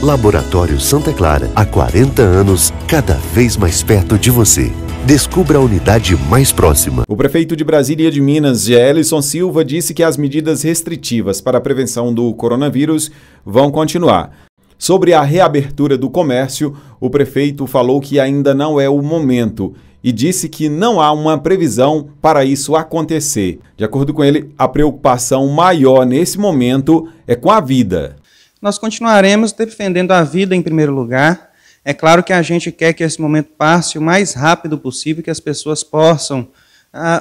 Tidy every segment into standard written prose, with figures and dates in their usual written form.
Laboratório Santa Clara, há 40 anos, cada vez mais perto de você. Descubra a unidade mais próxima. O prefeito de Brasília de Minas, Geelison Silva, disse que as medidas restritivas para a prevenção do coronavírus vão continuar. Sobre a reabertura do comércio, o prefeito falou que ainda não é o momento e disse que não há uma previsão para isso acontecer. De acordo com ele, a preocupação maior nesse momento é com a vida. Nós continuaremos defendendo a vida em primeiro lugar. É claro que a gente quer que esse momento passe o mais rápido possível, que as pessoas possam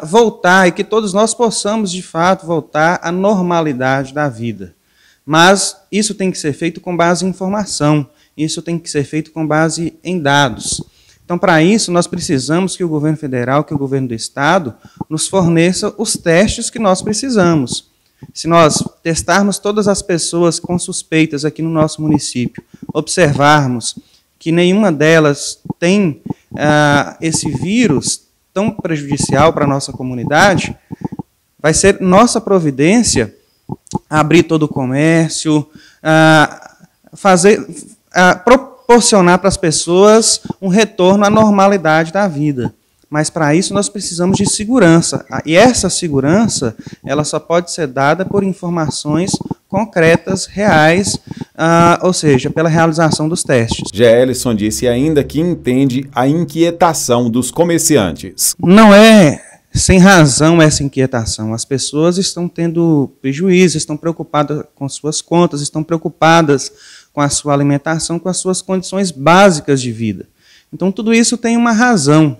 voltar e que todos nós possamos, de fato, voltar à normalidade da vida. Mas isso tem que ser feito com base em informação, isso tem que ser feito com base em dados. Então, para isso, nós precisamos que o governo federal, que o governo do estado, nos forneça os testes que nós precisamos. Se nós testarmos todas as pessoas com suspeitas aqui no nosso município, observarmos que nenhuma delas tem esse vírus tão prejudicial para a nossa comunidade, vai ser nossa providência abrir todo o comércio, proporcionar para as pessoas um retorno à normalidade da vida. Mas para isso nós precisamos de segurança. E essa segurança, ela só pode ser dada por informações concretas, reais, ou seja, pela realização dos testes. Geelison disse ainda que entende a inquietação dos comerciantes. Não é sem razão essa inquietação. As pessoas estão tendo prejuízo, estão preocupadas com suas contas, estão preocupadas com a sua alimentação, com as suas condições básicas de vida. Então tudo isso tem uma razão.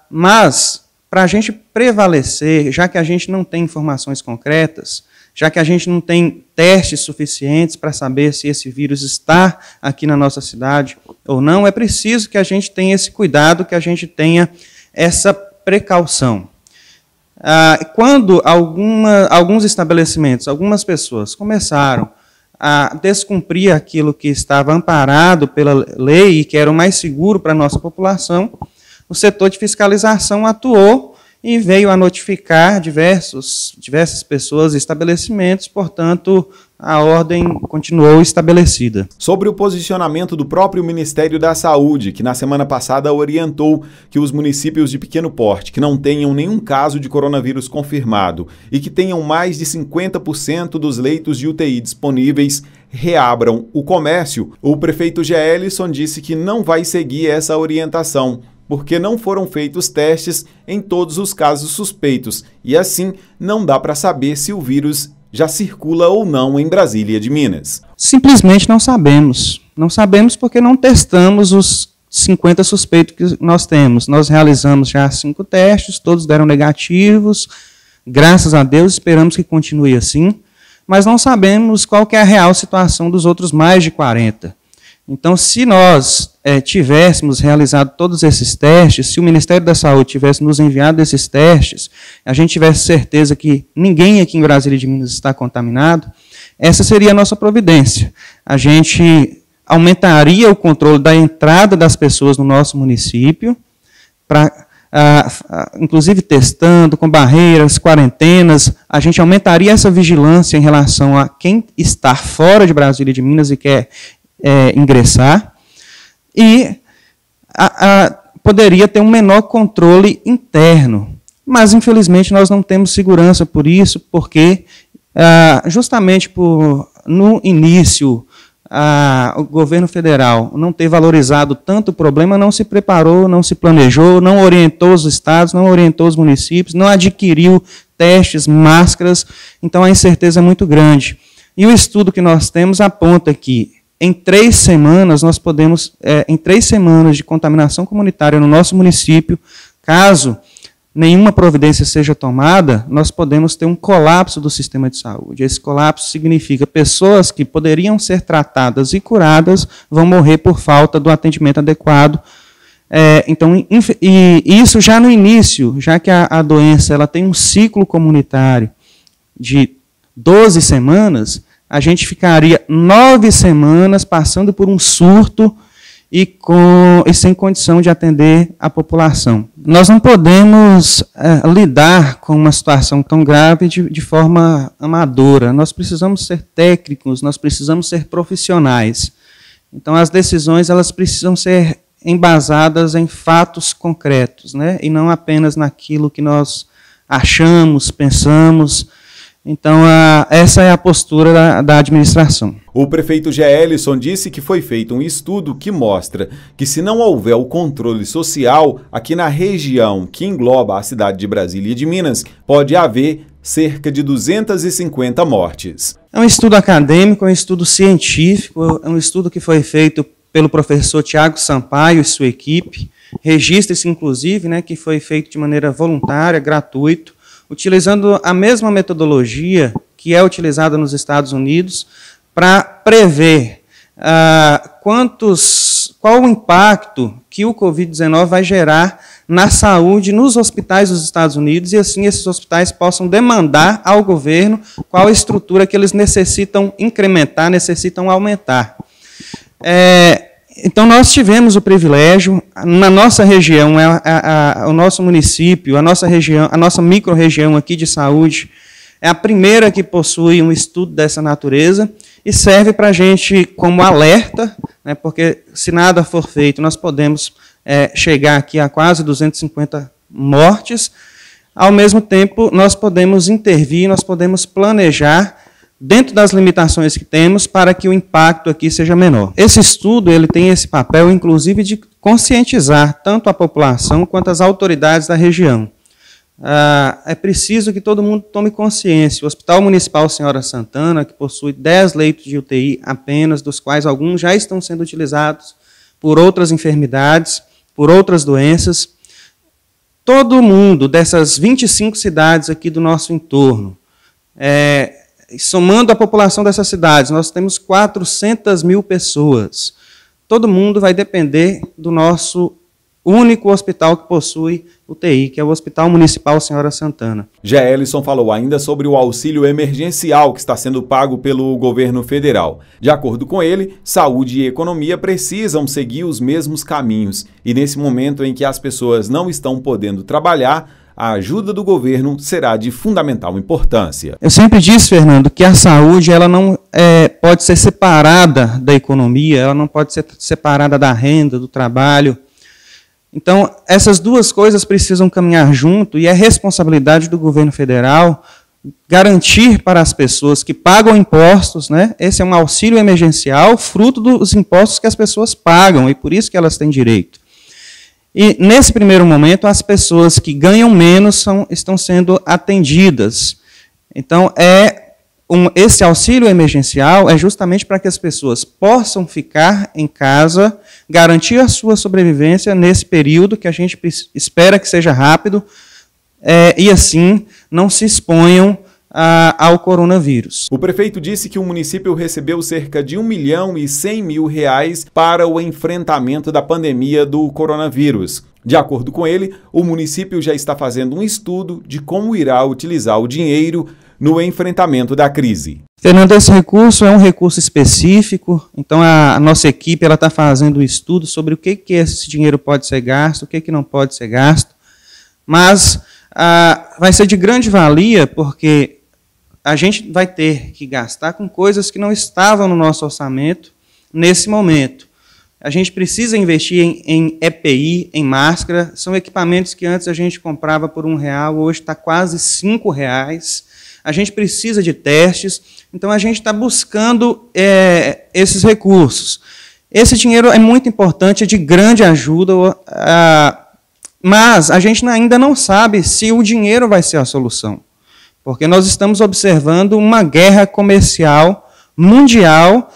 Mas, para a gente prevalecer, já que a gente não tem informações concretas, já que a gente não tem testes suficientes para saber se esse vírus está aqui na nossa cidade ou não, é preciso que a gente tenha esse cuidado, que a gente tenha essa precaução. Quando alguns estabelecimentos, algumas pessoas começaram a descumprir aquilo que estava amparado pela lei e que era o mais seguro para a nossa população, o setor de fiscalização atuou e veio a notificar diversas pessoas e estabelecimentos, portanto, a ordem continuou estabelecida. Sobre o posicionamento do próprio Ministério da Saúde, que na semana passada orientou que os municípios de pequeno porte, que não tenham nenhum caso de coronavírus confirmado e que tenham mais de 50% dos leitos de UTI disponíveis, reabram o comércio, o prefeito Geelison disse que não vai seguir essa orientação, porque não foram feitos testes em todos os casos suspeitos e, assim, não dá para saber se o vírus já circula ou não em Brasília de Minas. Simplesmente não sabemos. Não sabemos porque não testamos os 50 suspeitos que nós temos. Nós realizamos já 5 testes, todos deram negativos. Graças a Deus, esperamos que continue assim. Mas não sabemos qual que é a real situação dos outros mais de 40. Então, se nós tivéssemos realizado todos esses testes, se o Ministério da Saúde tivesse nos enviado esses testes, a gente tivesse certeza que ninguém aqui em Brasília de Minas está contaminado, essa seria a nossa providência. A gente aumentaria o controle da entrada das pessoas no nosso município, inclusive testando, com barreiras, quarentenas, a gente aumentaria essa vigilância em relação a quem está fora de Brasília de Minas e quer ingressar, e poderia ter um menor controle interno. Mas, infelizmente, nós não temos segurança por isso, porque, justamente no início, o governo federal não ter valorizado tanto o problema, não se preparou, não se planejou, não orientou os estados, não orientou os municípios, não adquiriu testes, máscaras, então a incerteza é muito grande. E o estudo que nós temos aponta que em 3 semanas, nós podemos, em 3 semanas de contaminação comunitária no nosso município, caso nenhuma providência seja tomada, nós podemos ter um colapso do sistema de saúde. Esse colapso significa pessoas que poderiam ser tratadas e curadas vão morrer por falta do atendimento adequado. Então, isso já no início, já que a doença ela tem um ciclo comunitário de 12 semanas, a gente ficaria 9 semanas passando por um surto e sem condição de atender a população. Nós não podemos lidar com uma situação tão grave de forma amadora. Nós precisamos ser técnicos, nós precisamos ser profissionais. Então, as decisões elas precisam ser embasadas em fatos concretos, né? E não apenas naquilo que nós achamos, pensamos. Então, essa é a postura da administração. O prefeito Geelison disse que foi feito um estudo que mostra que, se não houver o controle social, aqui na região que engloba a cidade de Brasília e de Minas, pode haver cerca de 250 mortes. É um estudo acadêmico, é um estudo científico, é um estudo que foi feito pelo professor Tiago Sampaio e sua equipe. Registra-se, inclusive, né, que foi feito de maneira voluntária, gratuito, utilizando a mesma metodologia que é utilizada nos Estados Unidos para prever qual o impacto que o Covid-19 vai gerar na saúde nos hospitais dos Estados Unidos e, assim, esses hospitais possam demandar ao governo qual a estrutura que eles necessitam incrementar, necessitam aumentar. Então, nós tivemos o privilégio, na nossa região, o nosso município, a nossa região, a nossa micro-região aqui de saúde, é a primeira que possui um estudo dessa natureza e serve para a gente como alerta, né, porque se nada for feito, nós podemos chegar aqui a quase 250 mortes. Ao mesmo tempo, nós podemos intervir, nós podemos planejar dentro das limitações que temos, para que o impacto aqui seja menor. Esse estudo ele tem esse papel, inclusive, de conscientizar tanto a população quanto as autoridades da região. É preciso que todo mundo tome consciência. O Hospital Municipal Senhora Santana, que possui 10 leitos de UTI apenas, dos quais alguns já estão sendo utilizados por outras enfermidades, por outras doenças. Todo mundo dessas 25 cidades aqui do nosso entorno, somando a população dessas cidades, nós temos 400 mil pessoas. Todo mundo vai depender do nosso único hospital que possui UTI, que é o Hospital Municipal Senhora Santana. Geelison falou ainda sobre o auxílio emergencial que está sendo pago pelo governo federal. De acordo com ele, saúde e economia precisam seguir os mesmos caminhos. E nesse momento em que as pessoas não estão podendo trabalhar, a ajuda do governo será de fundamental importância. Eu sempre disse, Fernando, que a saúde ela não pode ser separada da economia, ela não pode ser separada da renda, do trabalho. Então, essas duas coisas precisam caminhar junto e é responsabilidade do governo federal garantir para as pessoas que pagam impostos, né? Esse é um auxílio emergencial, fruto dos impostos que as pessoas pagam e por isso que elas têm direito. E, nesse primeiro momento, as pessoas que ganham menos estão sendo atendidas. Então, esse auxílio emergencial é justamente para que as pessoas possam ficar em casa, garantir a sua sobrevivência nesse período que a gente espera que seja rápido, e assim não se exponham ao coronavírus. O prefeito disse que o município recebeu cerca de R$1.100.000 para o enfrentamento da pandemia do coronavírus. De acordo com ele, o município já está fazendo um estudo de como irá utilizar o dinheiro no enfrentamento da crise. Fernando, esse recurso é um recurso específico, então a nossa equipe está fazendo um estudo sobre o que esse dinheiro pode ser gasto, o que não pode ser gasto, mas vai ser de grande valia porque a gente vai ter que gastar com coisas que não estavam no nosso orçamento nesse momento. A gente precisa investir em EPI, em máscara, são equipamentos que antes a gente comprava por R$1, hoje está quase R$5. A gente precisa de testes, então a gente está buscando esses recursos. Esse dinheiro é muito importante, é de grande ajuda, mas a gente ainda não sabe se o dinheiro vai ser a solução, porque nós estamos observando uma guerra comercial mundial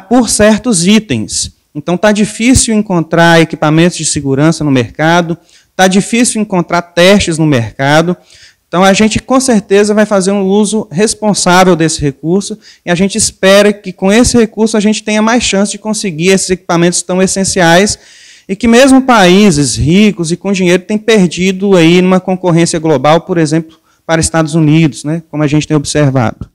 por certos itens. Então está difícil encontrar equipamentos de segurança no mercado, está difícil encontrar testes no mercado. Então, a gente, com certeza, vai fazer um uso responsável desse recurso e a gente espera que, com esse recurso, a gente tenha mais chance de conseguir esses equipamentos tão essenciais e que mesmo países ricos e com dinheiro têm perdido aí numa concorrência global, por exemplo, para Estados Unidos, né, como a gente tem observado.